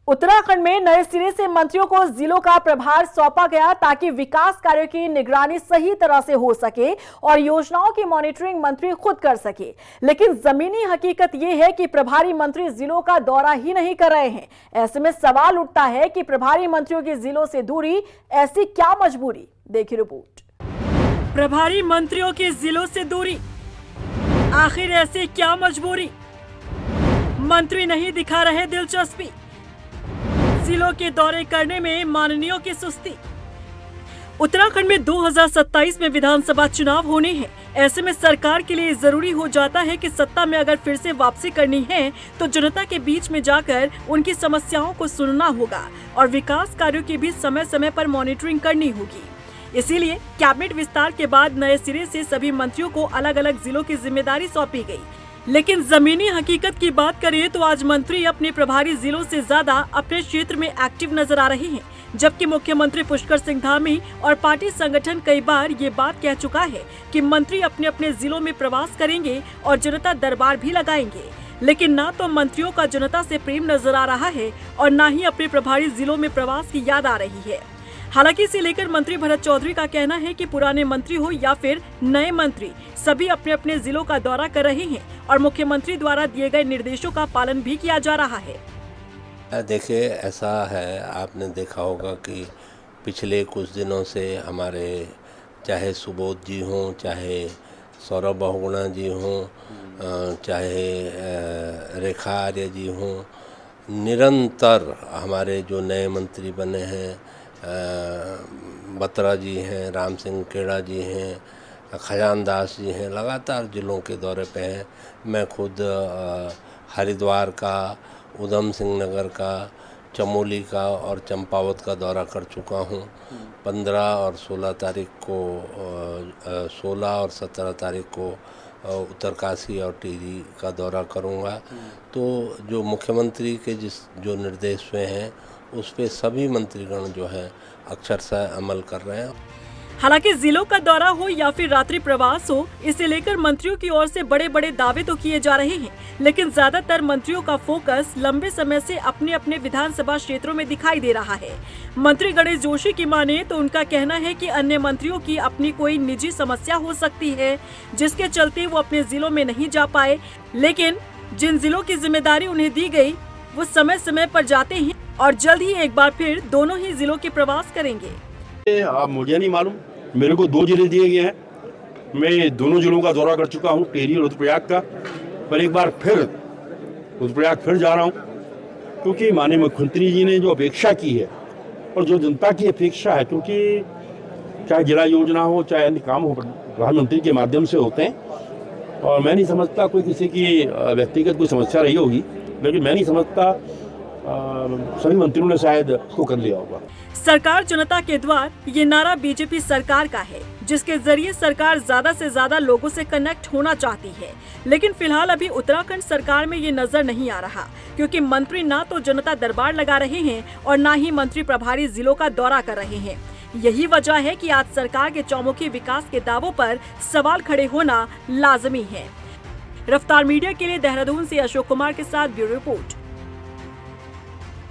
उत्तराखंड में नए सिरे से मंत्रियों को जिलों का प्रभार सौंपा गया ताकि विकास कार्यों की निगरानी सही तरह से हो सके और योजनाओं की मॉनिटरिंग मंत्री खुद कर सके। लेकिन जमीनी हकीकत यह है कि प्रभारी मंत्री जिलों का दौरा ही नहीं कर रहे हैं। ऐसे में सवाल उठता है कि प्रभारी मंत्रियों की जिलों से दूरी, ऐसी क्या मजबूरी? देखिए रिपोर्ट। प्रभारी मंत्रियों की जिलों से दूरी, आखिर ऐसी क्या मजबूरी? मंत्री नहीं दिखा रहे दिलचस्पी, जिलों के दौरे करने में माननीयों की सुस्ती। उत्तराखंड में 2027 में विधानसभा चुनाव होने हैं। ऐसे में सरकार के लिए जरूरी हो जाता है कि सत्ता में अगर फिर से वापसी करनी है तो जनता के बीच में जाकर उनकी समस्याओं को सुनना होगा और विकास कार्यों की भी समय समय पर मॉनिटरिंग करनी होगी। इसीलिए कैबिनेट विस्तार के बाद नए सिरे से सभी मंत्रियों को अलग अलग जिलों की जिम्मेदारी सौंपी गई। लेकिन जमीनी हकीकत की बात करें तो आज मंत्री अपने प्रभारी जिलों से ज्यादा अपने क्षेत्र में एक्टिव नजर आ रहे हैं, जबकि मुख्यमंत्री पुष्कर सिंह धामी और पार्टी संगठन कई बार ये बात कह चुका है कि मंत्री अपने अपने जिलों में प्रवास करेंगे और जनता दरबार भी लगाएंगे। लेकिन ना तो मंत्रियों का जनता से प्रेम नजर आ रहा है और न ही अपने प्रभारी जिलों में प्रवास की याद आ रही है। हालांकि इसे लेकर मंत्री भरत चौधरी का कहना है कि पुराने मंत्री हो या फिर नए मंत्री, सभी अपने अपने जिलों का दौरा कर रहे हैं और मुख्यमंत्री द्वारा दिए गए निर्देशों का पालन भी किया जा रहा है। देखिए, ऐसा है, आपने देखा होगा कि पिछले कुछ दिनों से हमारे चाहे सुबोध जी हों, चाहे सौरभ बहुगुणा जी हों, चाहे रेखा आर्य जी हों, निरंतर हमारे जो नए मंत्री बने हैं, बत्रा जी हैं, राम सिंह खेड़ा जी हैं, खजान दास जी हैं, लगातार जिलों के दौरे पे हैं। मैं खुद हरिद्वार का, उधम सिंह नगर का, चमोली का और चंपावत का दौरा कर चुका हूँ। 15 और 16 तारीख को 16 और 17 तारीख को उत्तरकाशी और टिहरी का दौरा करूँगा। तो जो मुख्यमंत्री के जो निर्देश हुए हैं उस पे सभी मंत्रीगण जो है अक्षरशः अमल कर रहे हैं। हालांकि जिलों का दौरा हो या फिर रात्रि प्रवास हो, इसे लेकर मंत्रियों की ओर से बड़े बड़े दावे तो किए जा रहे हैं, लेकिन ज्यादातर मंत्रियों का फोकस लंबे समय से अपने अपने विधानसभा क्षेत्रों में दिखाई दे रहा है। मंत्री गणेश जोशी की माने तो उनका कहना है कि अन्य मंत्रियों की अपनी कोई निजी समस्या हो सकती है, जिसके चलते वो अपने जिलों में नहीं जा पाए। लेकिन जिन जिलों की जिम्मेदारी उन्हें दी गयी वो समय समय पर जाते हैं और जल्द ही एक बार फिर दोनों ही जिलों के प्रवास करेंगे। आप मुझे नहीं मालूम, मेरे को 2 जिले दिए गए हैं। मैं दोनों जिलों का दौरा कर चुका हूँ, टिहरी और रुद्रप्रयाग का। पर एक बार फिर रुद्रप्रयाग फिर जा रहा हूँ, क्योंकि माननीय मुख्यमंत्री जी ने जो अपेक्षा की है और जो जनता की अपेक्षा है, क्योंकि चाहे जिला योजना हो चाहे अन्य काम हो प्रधानमंत्री के माध्यम से होते हैं। और मैं नहीं समझता कोई किसी की व्यक्तिगत कोई समस्या रही होगी, लेकिन मैं नहीं समझता सभी मंत्रियों ने शायद उसको कर लिया होगा। सरकार जनता के द्वार, ये नारा बीजेपी सरकार का है, जिसके जरिए सरकार ज्यादा से ज्यादा लोगों से कनेक्ट होना चाहती है। लेकिन फिलहाल अभी उत्तराखंड सरकार में ये नजर नहीं आ रहा, क्योंकि मंत्री ना तो जनता दरबार लगा रहे हैं और ना ही मंत्री प्रभारी जिलों का दौरा कर रहे हैं। यही वजह है कि आज सरकार के चौमुखी विकास के दावों पर सवाल खड़े होना लाजमी है। रफ्तार मीडिया के लिए देहरादून से अशोक कुमार के साथ ब्यूरो रिपोर्ट।